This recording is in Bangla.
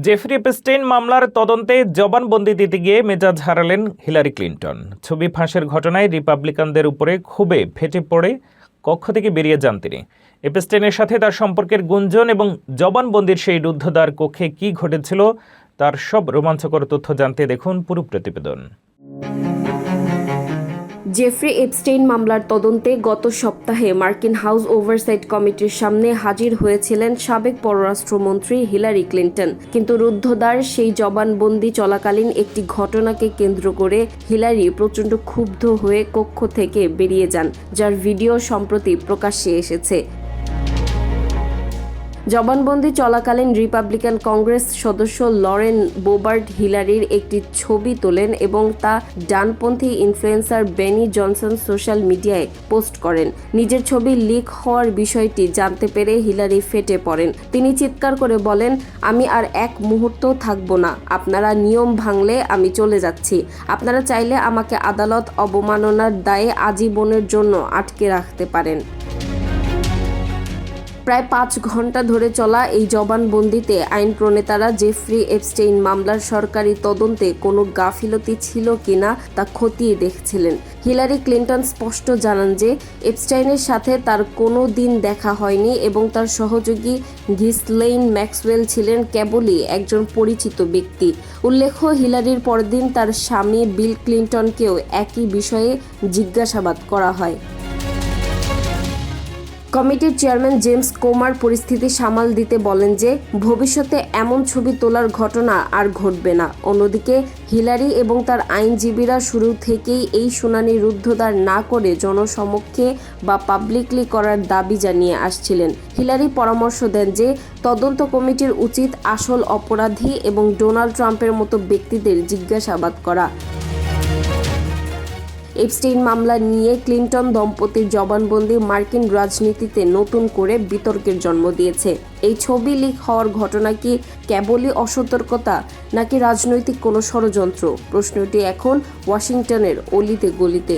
জেফরি এপস্টেইন মামলার তদন্তে জবানবন্দি দিতে গিয়ে মেজাজ হারালেন হিলারি ক্লিন্টন। ছবি ফাঁসের ঘটনায় রিপাবলিকানদের উপরে ক্ষোভে ফেটে পড়ে কক্ষ থেকে বেরিয়ে যান তিনি। এপস্টেইনের সাথে তার সম্পর্কের গুঞ্জন এবং জবানবন্দির সেই রুদ্ধদ্বার কক্ষে কি ঘটেছিল তার সব রোমাঞ্চকর তথ্য জানতে দেখুন পুরো প্রতিবেদন। জেফরি এপস্টেইন মামলার তদন্তে গত সপ্তাহে মার্কিন হাউস ওভারসাইট কমিটির সামনে হাজির হয়েছিলেন সাবেক পররাষ্ট্রমন্ত্রী হিলারি ক্লিন্টন। কিন্তু রুদ্ধদ্বার সেই জবানবন্দি চলাকালীন একটি ঘটনাকে কেন্দ্র করে হিলারি প্রচণ্ড ক্ষুব্ধ হয়ে কক্ষ থেকে বেরিয়ে যান, যার ভিডিও সম্প্রতি প্রকাশ্যে এসেছে। জবানবন্দি চলাকালীন রিপাবলিকান কংগ্রেস সদস্য লরেন বোবার্ট হিলারির একটি ছবি তোলেন এবং তা ডানপন্থী ইনফ্লুয়েন্সার বেনি জনসন সোশ্যাল মিডিয়ায় পোস্ট করেন। নিজের ছবি লিক হওয়ার বিষয়টি জানতে পেরে হিলারি ফেটে পড়েন। তিনি চিৎকার করে বলেন, আমি আর এক মুহূর্তও থাকবো না, আপনারা নিয়ম ভাঙলে আমি চলে যাচ্ছি। আপনারা চাইলে আমাকে আদালত অবমাননার দায়ে আজীবনের জন্য আটকে রাখতে পারেন। প্রায় 5 ঘন্টা ধরে চলা এই জবানবন্দিতে আইন প্রণেতারা জেফরি এপস্টেইন মামলার সরকারি তদন্তে কোনো গাফিলতি ছিল কিনা তা খতিয়ে দেখছিলেন। হিলারি ক্লিন্টন স্পষ্ট জানান যে এপস্টেইনের সাথে তার কোনো দিন দেখা হয়নি এবং তার সহযোগী ঘিসলেইন ম্যাক্সওয়েল ছিলেন কেবলই একজন পরিচিত ব্যক্তি। উল্লেখ্য, হিলারির পরদিন তার স্বামী বিল ক্লিন্টনকেও একই বিষয়ে জিজ্ঞাসাবাদ করা হয়। কমিটির চেয়ারম্যান জেমস কোমার পরিস্থিতি সামাল দিতে বলেন যে ভবিষ্যতে এমন ছবি তোলার ঘটনা আর ঘটবে না। অন্যদিকে হিলারি এবং তার আইনজীবীরা শুরু থেকেই এই শুনানি রুদ্ধদ্বার না করে জনসমক্ষে বা পাবলিকলি করার দাবি জানিয়ে আসছিলেন। হিলারি পরামর্শ দেন যে তদন্ত কমিটির উচিত আসল অপরাধী এবং ডোনাল্ড ট্রাম্পের মতো ব্যক্তিদের জিজ্ঞাসাবাদ করা। এপস্টেইন মামলা নিয়ে ক্লিন্টন দম্পতির জবানবন্দি মার্কিন রাজনীতিতে নতুন করে বিতর্কের জন্ম দিয়েছে। এই ছবি লিক হওয়ার ঘটনা কি কেবলই অসতর্কতা নাকি রাজনৈতিক কোনো ষড়যন্ত্র? প্রশ্নটি এখন ওয়াশিংটনের অলিতে গলিতে।